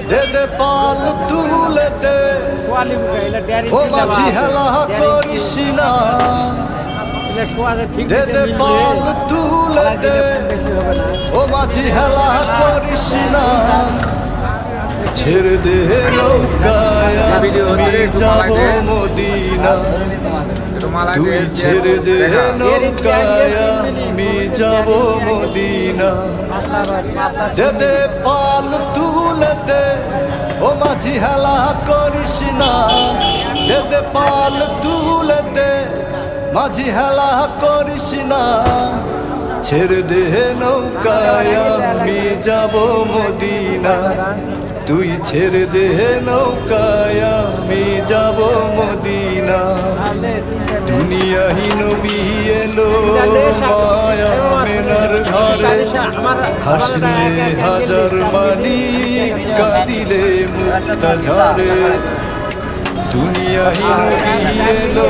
দে দে পাল তুলে দে ও মাঝি হেলা করিস না দে দে পাল তুলে দে ও মাঝি হেলা করিস না ছেড়ে দে নৌকায় আমি যাব মদিনা তুই ছেড়ে দে নৌকায় আমি যাব মদিনা দে দে পাল তুলে দে ও মাঝি হেলা করিস না দে দে পাল তুলে দে মাঝি হেলা করিস না ছেড়ে দে নৌকায় আমি যাব মদিনা তুই ছেড়ে দে নৌকায় আমি যাব মদিনা দুনিয়াহীন নবী এলো মায়া মেনার ঘরে হাসলে হাজার মানি কাঁদিলে মুক্তা ঝরে দুনিয়াহীন নবী এলো